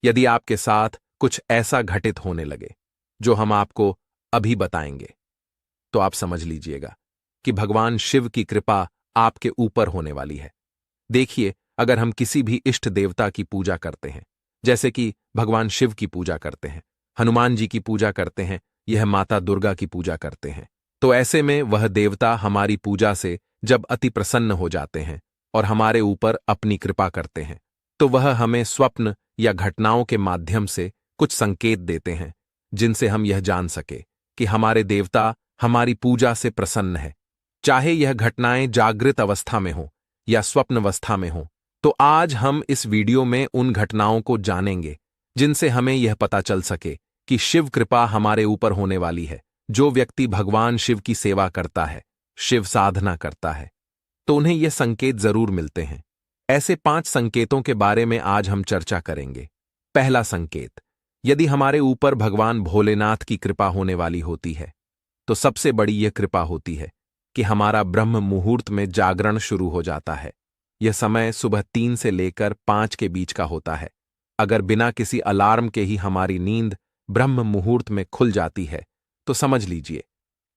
यदि आपके साथ कुछ ऐसा घटित होने लगे जो हम आपको अभी बताएंगे, तो आप समझ लीजिएगा कि भगवान शिव की कृपा आपके ऊपर होने वाली है। देखिए, अगर हम किसी भी इष्ट देवता की पूजा करते हैं, जैसे कि भगवान शिव की पूजा करते हैं, हनुमान जी की पूजा करते हैं, यह माता दुर्गा की पूजा करते हैं, तो ऐसे में वह देवता हमारी पूजा से जब अति प्रसन्न हो जाते हैं और हमारे ऊपर अपनी कृपा करते हैं, तो वह हमें स्वप्न या घटनाओं के माध्यम से कुछ संकेत देते हैं, जिनसे हम यह जान सके कि हमारे देवता हमारी पूजा से प्रसन्न है। चाहे यह घटनाएं जागृत अवस्था में हो या स्वप्न अवस्था में हो, तो आज हम इस वीडियो में उन घटनाओं को जानेंगे जिनसे हमें यह पता चल सके कि शिव कृपा हमारे ऊपर होने वाली है। जो व्यक्ति भगवान शिव की सेवा करता है, शिव साधना करता है, तो उन्हें ये संकेत जरूर मिलते हैं। ऐसे 5 संकेतों के बारे में आज हम चर्चा करेंगे। पहला संकेत, यदि हमारे ऊपर भगवान भोलेनाथ की कृपा होने वाली होती है, तो सबसे बड़ी यह कृपा होती है कि हमारा ब्रह्म मुहूर्त में जागरण शुरू हो जाता है। यह समय सुबह 3 से लेकर 5 के बीच का होता है। अगर बिना किसी अलार्म के ही हमारी नींद ब्रह्म मुहूर्त में खुल जाती है, तो समझ लीजिए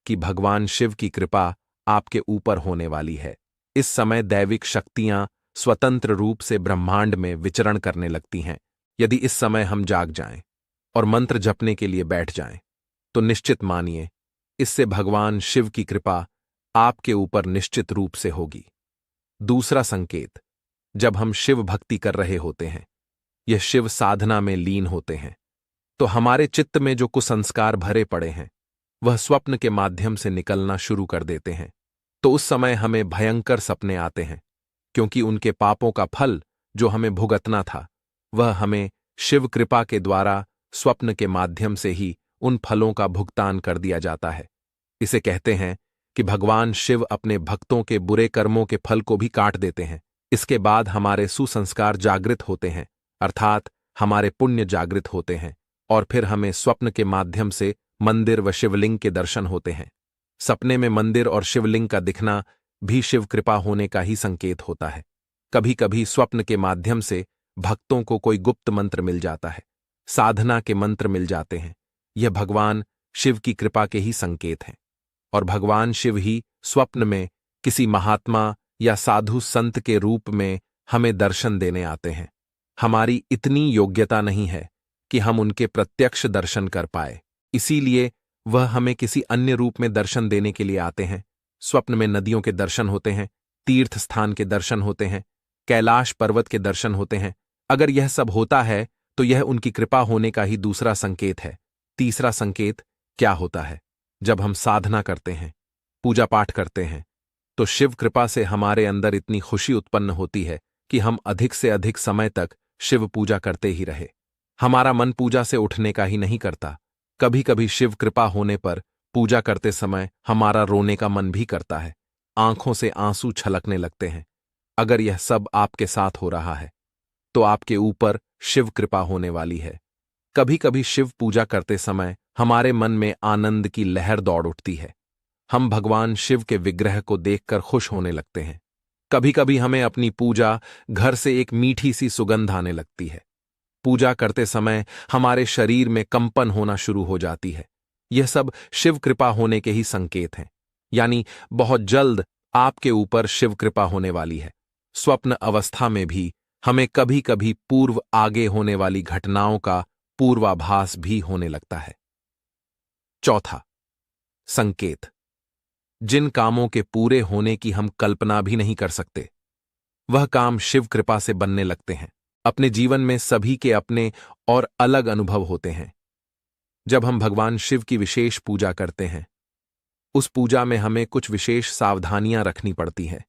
कि भगवान शिव की कृपा आपके ऊपर होने वाली है। इस समय दैविक शक्तियां स्वतंत्र रूप से ब्रह्मांड में विचरण करने लगती हैं। यदि इस समय हम जाग जाएं और मंत्र जपने के लिए बैठ जाएं, तो निश्चित मानिए इससे भगवान शिव की कृपा आपके ऊपर निश्चित रूप से होगी। दूसरा संकेत, जब हम शिव भक्ति कर रहे होते हैं, यह शिव साधना में लीन होते हैं, तो हमारे चित्त में जो कुसंस्कार भरे पड़े हैं, वह स्वप्न के माध्यम से निकलना शुरू कर देते हैं। तो उस समय हमें भयंकर सपने आते हैं, क्योंकि उनके पापों का फल जो हमें भुगतना था, वह हमें शिव कृपा के द्वारा स्वप्न के माध्यम से ही उन फलों का भुगतान कर दिया जाता है। इसे कहते हैं कि भगवान शिव अपने भक्तों के बुरे कर्मों के फल को भी काट देते हैं। इसके बाद हमारे सुसंस्कार जागृत होते हैं, अर्थात हमारे पुण्य जागृत होते हैं, और फिर हमें स्वप्न के माध्यम से मंदिर व शिवलिंग के दर्शन होते हैं। सपने में मंदिर और शिवलिंग का दिखना भी शिव कृपा होने का ही संकेत होता है। कभी कभी स्वप्न के माध्यम से भक्तों को कोई गुप्त मंत्र मिल जाता है, साधना के मंत्र मिल जाते हैं। यह भगवान शिव की कृपा के ही संकेत हैं, और भगवान शिव ही स्वप्न में किसी महात्मा या साधु संत के रूप में हमें दर्शन देने आते हैं। हमारी इतनी योग्यता नहीं है कि हम उनके प्रत्यक्ष दर्शन कर पाए, इसीलिए वह हमें किसी अन्य रूप में दर्शन देने के लिए आते हैं। स्वप्न में नदियों के दर्शन होते हैं, तीर्थ स्थान के दर्शन होते हैं, कैलाश पर्वत के दर्शन होते हैं। अगर यह सब होता है तो यह उनकी कृपा होने का ही दूसरा संकेत है। तीसरा संकेत क्या होता है? जब हम साधना करते हैं, पूजा पाठ करते हैं, तो शिव कृपा से हमारे अंदर इतनी खुशी उत्पन्न होती है कि हम अधिक से अधिक समय तक शिव पूजा करते ही रहे। हमारा मन पूजा से उठने का ही नहीं करता। कभी कभी शिव कृपा होने पर पूजा करते समय हमारा रोने का मन भी करता है, आंखों से आंसू छलकने लगते हैं। अगर यह सब आपके साथ हो रहा है, तो आपके ऊपर शिव कृपा होने वाली है। कभी कभी शिव पूजा करते समय हमारे मन में आनंद की लहर दौड़ उठती है। हम भगवान शिव के विग्रह को देखकर खुश होने लगते हैं। कभी कभी हमें अपनी पूजा घर से एक मीठी सी सुगंध आने लगती है। पूजा करते समय हमारे शरीर में कंपन होना शुरू हो जाती है। यह सब शिव कृपा होने के ही संकेत हैं। यानी बहुत जल्द आपके ऊपर शिव कृपा होने वाली है। स्वप्न अवस्था में भी हमें कभी कभी पूर्व आगे होने वाली घटनाओं का पूर्वाभास भी होने लगता है। चौथा संकेत, जिन कामों के पूरे होने की हम कल्पना भी नहीं कर सकते, वह काम शिव कृपा से बनने लगते हैं। अपने जीवन में सभी के अपने और अलग अनुभव होते हैं। जब हम भगवान शिव की विशेष पूजा करते हैं, उस पूजा में हमें कुछ विशेष सावधानियां रखनी पड़ती हैं,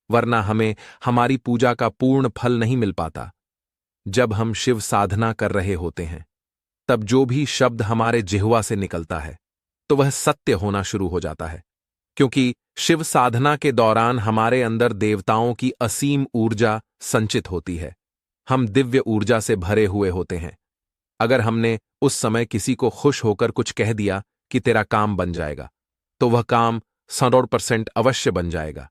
वरना हमें हमारी पूजा का पूर्ण फल नहीं मिल पाता। जब हम शिव साधना कर रहे होते हैं, तब जो भी शब्द हमारे जिह्वा से निकलता है, तो वह सत्य होना शुरू हो जाता है, क्योंकि शिव साधना के दौरान हमारे अंदर देवताओं की असीम ऊर्जा संचित होती है। हम दिव्य ऊर्जा से भरे हुए होते हैं। अगर हमने उस समय किसी को खुश होकर कुछ कह दिया कि तेरा काम बन जाएगा, तो वह काम 100% अवश्य बन जाएगा,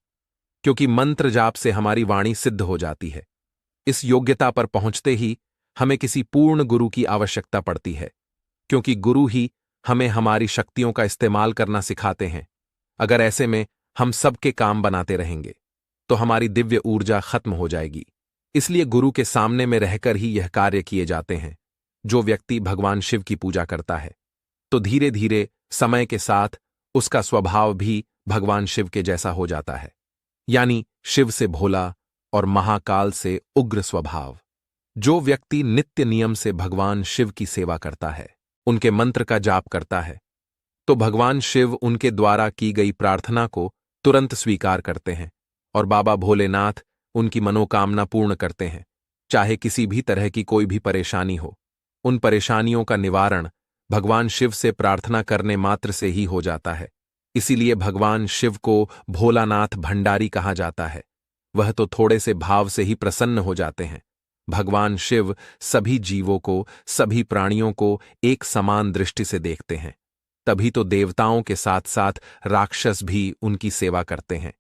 क्योंकि मंत्र जाप से हमारी वाणी सिद्ध हो जाती है। इस योग्यता पर पहुंचते ही हमें किसी पूर्ण गुरु की आवश्यकता पड़ती है, क्योंकि गुरु ही हमें हमारी शक्तियों का इस्तेमाल करना सिखाते हैं। अगर ऐसे में हम सबके काम बनाते रहेंगे तो हमारी दिव्य ऊर्जा खत्म हो जाएगी। इसलिए गुरु के सामने में रहकर ही यह कार्य किए जाते हैं। जो व्यक्ति भगवान शिव की पूजा करता है तो धीरे धीरे समय के साथ उसका स्वभाव भी भगवान शिव के जैसा हो जाता है, यानी शिव से भोला और महाकाल से उग्र स्वभाव। जो व्यक्ति नित्य नियम से भगवान शिव की सेवा करता है, उनके मंत्र का जाप करता है, तो भगवान शिव उनके द्वारा की गई प्रार्थना को तुरंत स्वीकार करते हैं और बाबा भोलेनाथ उनकी मनोकामना पूर्ण करते हैं। चाहे किसी भी तरह की कोई भी परेशानी हो, उन परेशानियों का निवारण भगवान शिव से प्रार्थना करने मात्र से ही हो जाता है। इसीलिए भगवान शिव को भोलानाथ भंडारी कहा जाता है। वह तो थोड़े से भाव से ही प्रसन्न हो जाते हैं। भगवान शिव सभी जीवों को, सभी प्राणियों को एक समान दृष्टि से देखते हैं। तभी तो देवताओं के साथ साथ राक्षस भी उनकी सेवा करते हैं।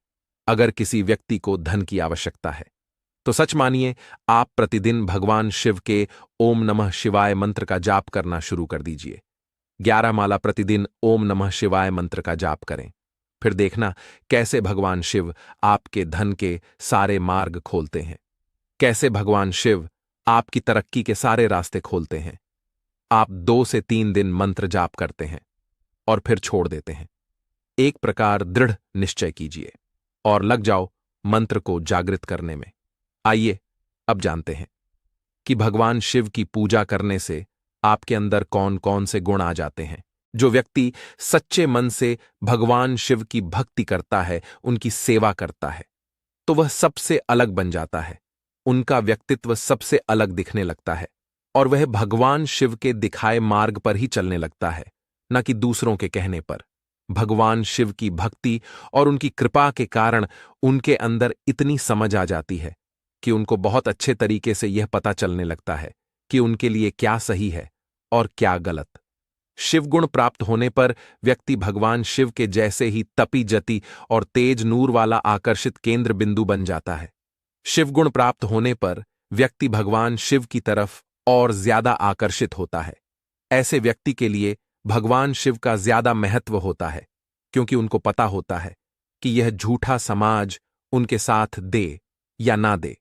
अगर किसी व्यक्ति को धन की आवश्यकता है तो सच मानिए, आप प्रतिदिन भगवान शिव के ओम नमः शिवाय मंत्र का जाप करना शुरू कर दीजिए। 11 माला प्रतिदिन ओम नमः शिवाय मंत्र का जाप करें। फिर देखना कैसे भगवान शिव आपके धन के सारे मार्ग खोलते हैं, कैसे भगवान शिव आपकी तरक्की के सारे रास्ते खोलते हैं। आप 2 से 3 दिन मंत्र जाप करते हैं और फिर छोड़ देते हैं। एक प्रकार दृढ़ निश्चय कीजिए और लग जाओ मंत्र को जागृत करने में। आइए अब जानते हैं कि भगवान शिव की पूजा करने से आपके अंदर कौन कौन से गुण आ जाते हैं। जो व्यक्ति सच्चे मन से भगवान शिव की भक्ति करता है, उनकी सेवा करता है, तो वह सबसे अलग बन जाता है। उनका व्यक्तित्व सबसे अलग दिखने लगता है और वह भगवान शिव के दिखाए मार्ग पर ही चलने लगता है, न कि दूसरों के कहने पर। भगवान शिव की भक्ति और उनकी कृपा के कारण उनके अंदर इतनी समझ आ जाती है कि उनको बहुत अच्छे तरीके से यह पता चलने लगता है कि उनके लिए क्या सही है और क्या गलत। शिवगुण प्राप्त होने पर व्यक्ति भगवान शिव के जैसे ही तपी जति और तेज नूर वाला आकर्षित केंद्र बिंदु बन जाता है। शिवगुण प्राप्त होने पर व्यक्ति भगवान शिव की तरफ और ज्यादा आकर्षित होता है। ऐसे व्यक्ति के लिए भगवान शिव का ज्यादा महत्व होता है, क्योंकि उनको पता होता है कि यह झूठा समाज उनके साथ दे या ना दे,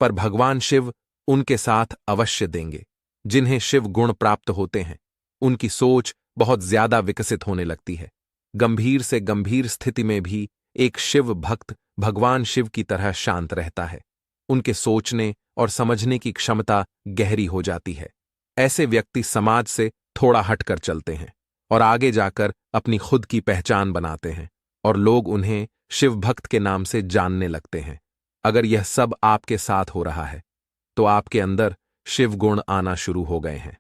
पर भगवान शिव उनके साथ अवश्य देंगे। जिन्हें शिव गुण प्राप्त होते हैं, उनकी सोच बहुत ज्यादा विकसित होने लगती है। गंभीर से गंभीर स्थिति में भी एक शिव भक्त भगवान शिव की तरह शांत रहता है। उनके सोचने और समझने की क्षमता गहरी हो जाती है। ऐसे व्यक्ति समाज से थोड़ा हटकर चलते हैं और आगे जाकर अपनी खुद की पहचान बनाते हैं और लोग उन्हें शिव भक्त के नाम से जानने लगते हैं। अगर यह सब आपके साथ हो रहा है तो आपके अंदर शिव गुण आना शुरू हो गए हैं।